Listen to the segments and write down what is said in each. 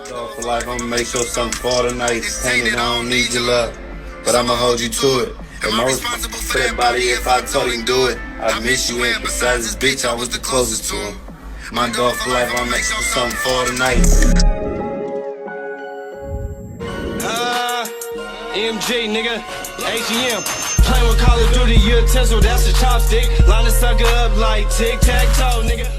Dog for life, I'ma make sure something for tonight. Painted, I don't need your love, but I'ma hold you to it. Am I responsible for that body if I told him do it? I miss you, and besides this bitch, I was the closest to him. My dog for life, I'ma make sure something for tonight. MG, nigga, AGM. Playing with Call of Duty, utensil, that's a chopstick. Line the sucker up like tic-tac-toe, nigga.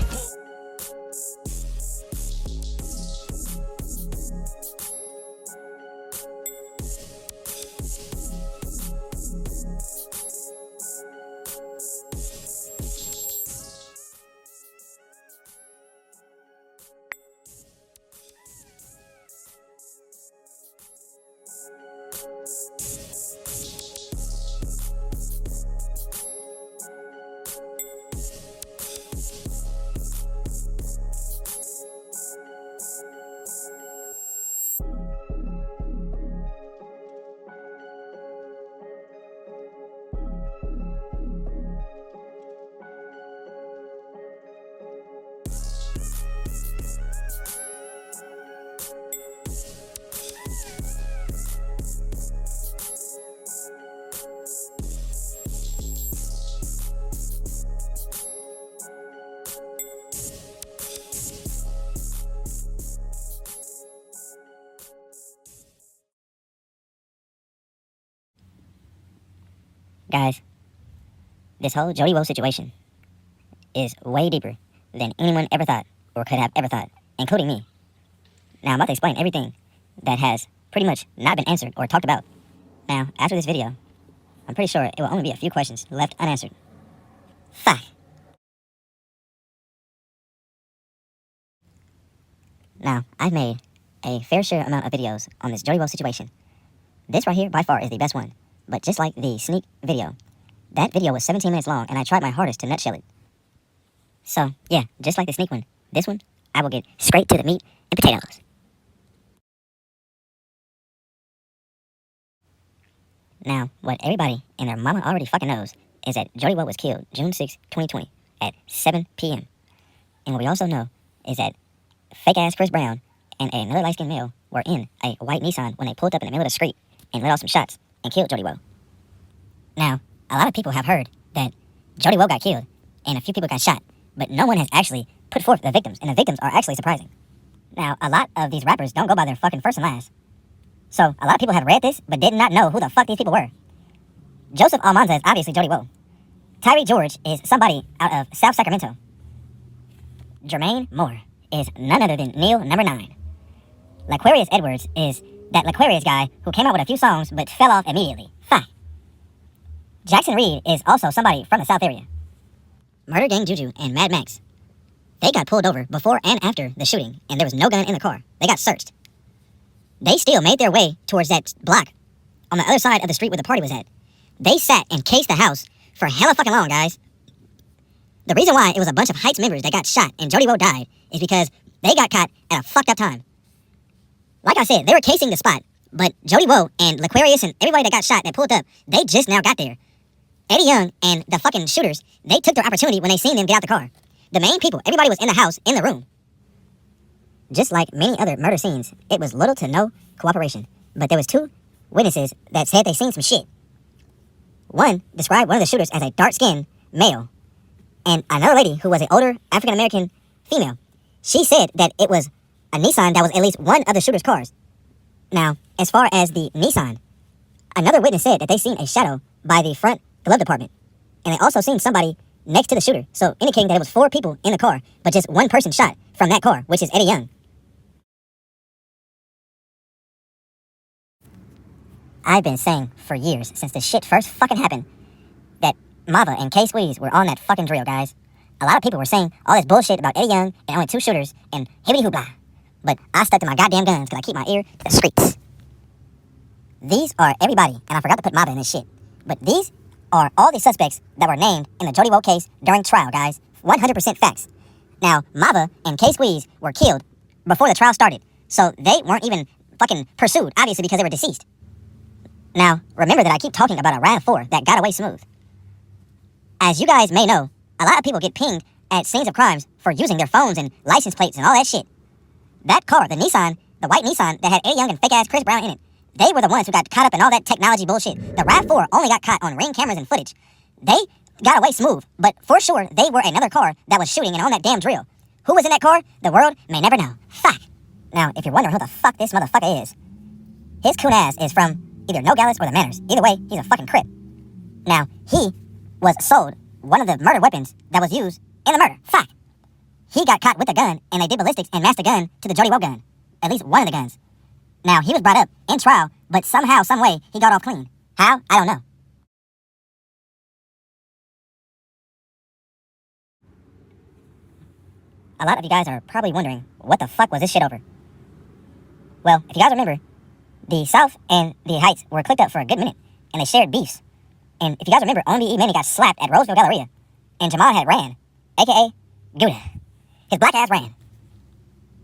Guys, this whole Jody Woah situation is way deeper than anyone ever thought or could have ever thought, including me. Now, I'm about to explain everything that has pretty much not been answered or talked about. Now, after this video, I'm pretty sure it will only be a few questions left unanswered. Fuck. Now, I've made a fair share amount of videos on this Jody Woah situation. This right here, by far, is the best one. But just like the sneak video, that video was 17 minutes long, and I tried my hardest to nutshell it. So, yeah, just like the sneak one, this one, I will get straight to the meat and potatoes. Now, what everybody and their mama already fucking knows is that Jody Woah was killed June 6, 2020 at 7 p.m. And what we also know is that fake-ass Chris Brown and another light-skinned male were in a white Nissan when they pulled up in the middle of the street and let off some shots and killed Jody Woah. Now, a lot of people have heard that Jody Woah got killed and a few people got shot, but no one has actually put forth the victims, and the victims are actually surprising. Now, a lot of these rappers don't go by their fucking first and last. So, a lot of people have read this, but did not know who the fuck these people were. Joseph Almanza is obviously Jody Woah. Tyree George is somebody out of South Sacramento. Jermaine Moore is none other than Neil number 9. Laquarius Edwards is that Laquarius guy who came out with a few songs but fell off immediately. Fine. Jackson Reed is also somebody from the South area. Murder Gang Juju and Mad Max, they got pulled over before and after the shooting, and there was no gun in the car. They got searched. They still made their way towards that block on the other side of the street where the party was at. They sat and cased the house for hella fucking long, guys. The reason why it was a bunch of Heights members that got shot and Jody Woah died is because they got caught at a fucked up time. Like I said, they were casing the spot, but Jody Woah and Laquarius and everybody that got shot that pulled up, they just now got there. Eddie Young and the fucking shooters, they took their opportunity when they seen them get out the car. The main people, everybody was in the house, in the room. Just like many other murder scenes, it was little to no cooperation. But there was 2 witnesses that said they seen some shit. One described one of the shooters as a dark-skinned male, and another lady who was an older African-American female. She said that it was a Nissan that was at least one of the shooter's cars. Now, as far as the Nissan, another witness said that they seen a shadow by the front glove department. And they also seen somebody next to the shooter, so indicating that it was 4 people in the car, but just 1 person shot from that car, which is Eddie Young. I've been saying for years, since this shit first fucking happened, that Mava and KSqueeze were on that fucking drill, guys. A lot of people were saying all this bullshit about Eddie Young and only 2 shooters and hibbity hoo blah. But I stuck to my goddamn guns because I keep my ear to the streets. These are everybody, and I forgot to put Mava in this shit, but these are all the suspects that were named in the Jody Woah case during trial, guys. 100% facts. Now, Mava and KSqueeze were killed before the trial started, so they weren't even fucking pursued, obviously, because they were deceased. Now, remember that I keep talking about a RAV4 that got away smooth. As you guys may know, a lot of people get pinged at scenes of crimes for using their phones and license plates and all that shit. That car, the Nissan, the white Nissan that had Eddie Young and fake-ass Chris Brown in it. They were the ones who got caught up in all that technology bullshit. The RAV4 only got caught on Ring cameras and footage. They got away smooth, but for sure, they were another car that was shooting and on that damn drill. Who was in that car? The world may never know. Fuck. Now, if you're wondering who the fuck this motherfucker is, his coon ass is from either Nogales or the Manors. Either way, he's a fucking crip. Now, he was sold one of the murder weapons that was used in the murder. Fuck. He got caught with a gun, and they did ballistics and matched the gun to the Jody Woah gun. At least one of the guns. Now, he was brought up in trial, but somehow, some way, he got off clean. How? I don't know. A lot of you guys are probably wondering, what the fuck was this shit over? Well, if you guys remember, the South and the Heights were clicked up for a good minute, and they shared beefs. And if you guys remember, OMBE Manny got slapped at Roseville Galleria, and Jamal had ran, a.k.a. Gouda. His black ass ran.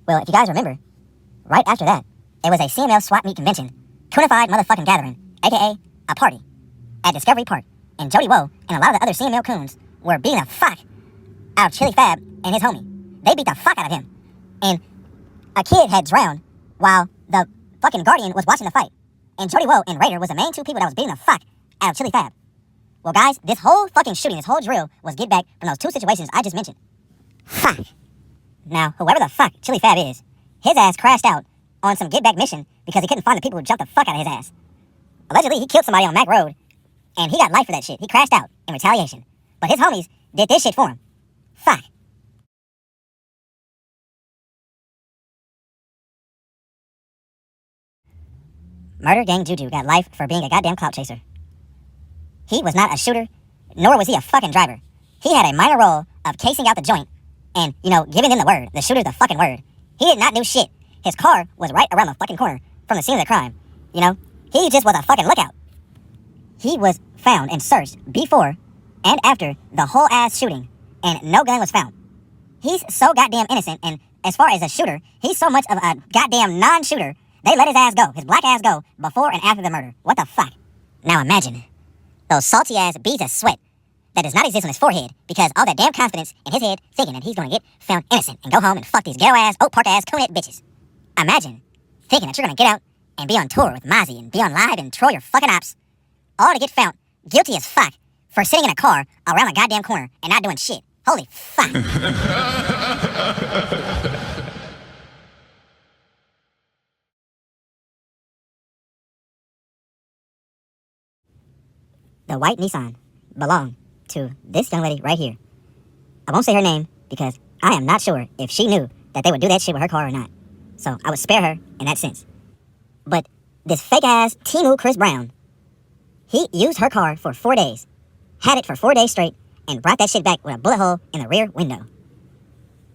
Well, if you guys remember, right after that, it was a CML swap meet convention, coonified motherfucking gathering, a.k.a. a party, at Discovery Park, and Jody Woah and a lot of the other CML coons were beating the fuck out of Chili Fab and his homie. They beat the fuck out of him. And a kid had drowned while the fucking Guardian was watching the fight. And Jody Woah and Raider was the main two people that was beating the fuck out of Chili Fab. Well, guys, this whole fucking shooting, this whole drill was get back from those two situations I just mentioned. Fuck. Now, whoever the fuck Chili Fab is, his ass crashed out on some get back mission because he couldn't find the people who jumped the fuck out of his ass. Allegedly, he killed somebody on Mac Road, and he got life for that shit. He crashed out in retaliation. But his homies did this shit for him. Fuck. Murder Gang Juju got life for being a goddamn clout chaser. He was not a shooter, nor was he a fucking driver. He had a minor role of casing out the joint and, giving them the word. The shooter's the fucking word. He did not do shit. His car was right around the fucking corner from the scene of the crime. He just was a fucking lookout. He was found and searched before and after the whole ass shooting, and no gun was found. He's so goddamn innocent, and as far as a shooter, he's so much of a goddamn non-shooter. They let his ass go, his black ass go, before and after the murder. What the fuck? Now imagine those salty ass beads of sweat that does not exist on his forehead because all that damn confidence in his head thinking that he's gonna get found innocent and go home and fuck these ghetto ass, Oak Park ass, coonette bitches. Imagine thinking that you're gonna get out and be on tour with Mozzie and be on live and troll your fucking ops, all to get found guilty as fuck for sitting in a car around the goddamn corner and not doing shit. Holy fuck. The white Nissan belonged to this young lady right here. I won't say her name because I am not sure if she knew that they would do that shit with her car or not. So I would spare her in that sense. But this fake ass Timu Chris Brown, he used her car for 4 days, had it for 4 days straight, and brought that shit back with a bullet hole in the rear window.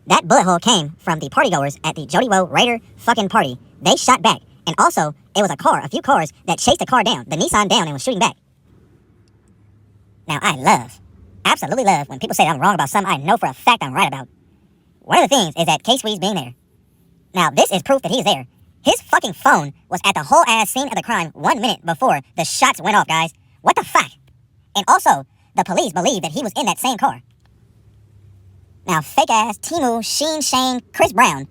That bullet hole came from the partygoers at the Jody Woah Raider fucking party. They shot back. And also, it was a few cars that chased the car down, the Nissan down, and was shooting back. Now, I absolutely love, when people say that I'm wrong about something I know for a fact I'm right about. One of the things is that KSqueeze being there. Now, this is proof that he's there. His fucking phone was at the whole ass scene of the crime 1 minute before the shots went off, guys. What the fuck? And also, the police believe that he was in that same car. Now, fake ass Timu Shane Chris Brown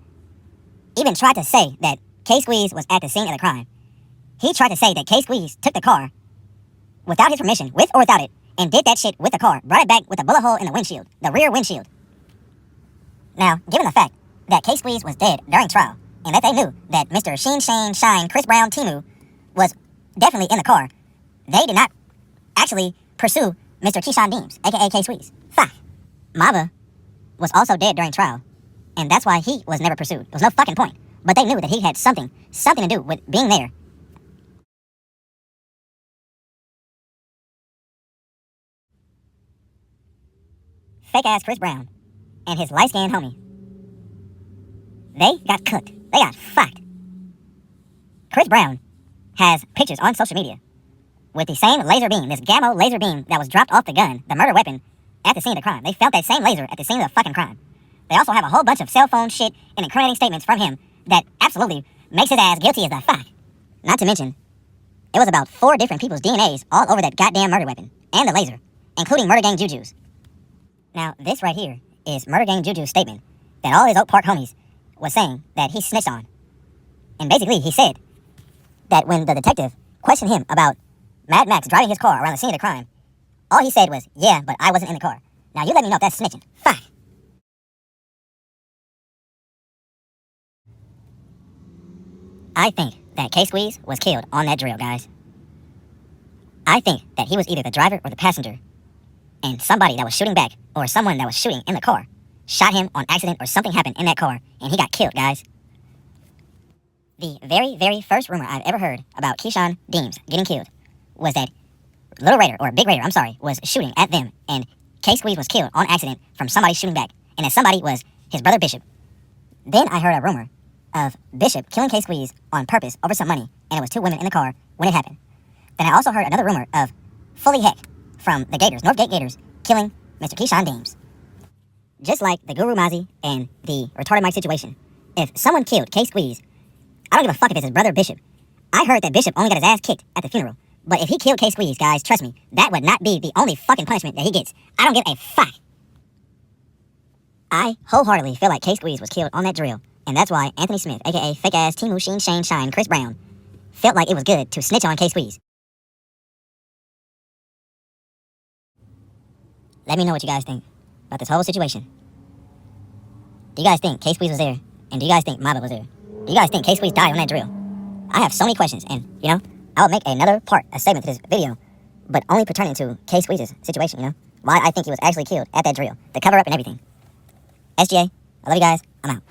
even tried to say that KSqueeze was at the scene of the crime. He tried to say that KSqueeze took the car without his permission, with or without it, and did that shit with the car, brought it back with a bullet hole in the windshield, the rear windshield. Now, given the fact that KSqueeze was dead during trial, and that they knew that Mr. Shine Chris Brown Timu was definitely in the car, they did not actually pursue Mr. Keyshawn Deems, aka KSqueeze. Fuck. Mava was also dead during trial, and that's why he was never pursued. There was no fucking point. But they knew that he had something to do with being there. Fake ass Chris Brown and his light-skinned homie, they got cooked. They got fucked. Chris Brown has pictures on social media with the same laser beam, this Gamma laser beam that was dropped off the gun, the murder weapon, at the scene of the crime. They found that same laser at the scene of the fucking crime. They also have a whole bunch of cell phone shit and incriminating statements from him that absolutely makes his ass guilty as the fuck. Not to mention, it was about 4 different people's DNAs all over that goddamn murder weapon and the laser, including Murder Gang Juju's. Now, this right here is Murder Gang Juju's statement that all his Oak Park homies was saying that he snitched on. And basically, he said that when the detective questioned him about Mad Max driving his car around the scene of the crime, all he said was, yeah, but I wasn't in the car. Now, you let me know if that's snitching. Fuck. I think that KSqueeze was killed on that drill, guys. I think that he was either the driver or the passenger, and somebody that was shooting back, or someone that was shooting in the car, shot him on accident or something happened in that car, and he got killed, guys. The very, very first rumor I've ever heard about Keyshawn Deems getting killed was that Little Raider, or Big Raider, I'm sorry, was shooting at them, and KSqueeze was killed on accident from somebody shooting back, and that somebody was his brother Bishop. Then I heard a rumor of Bishop killing KSqueeze on purpose over some money, and it was 2 women in the car when it happened. Then I also heard another rumor of Fully Heck from the Gators, Northgate Gators, killing Mr. Keyshawn Deems. Just like the Guru Mozzie and the retarded Mike situation, if someone killed KSqueeze, I don't give a fuck if it's his brother Bishop. I heard that Bishop only got his ass kicked at the funeral. But if he killed KSqueeze, guys, trust me, that would not be the only fucking punishment that he gets. I don't give a fuck. I wholeheartedly feel like KSqueeze was killed on that drill, and that's why Anthony Smith, aka fake ass Timu Sheen Shane Shine Chris Brown, felt like it was good to snitch on KSqueeze. Let me know what you guys think about this whole situation. Do you guys think KSqueeze was there? And do you guys think Maba was there? Do you guys think KSqueeze died on that drill? I have so many questions, and, you know, I will make another part, a segment to this video, but only pertaining to KSqueeze's situation, you know? Why I think he was actually killed at that drill, the cover-up and everything. SGA, I love you guys, I'm out.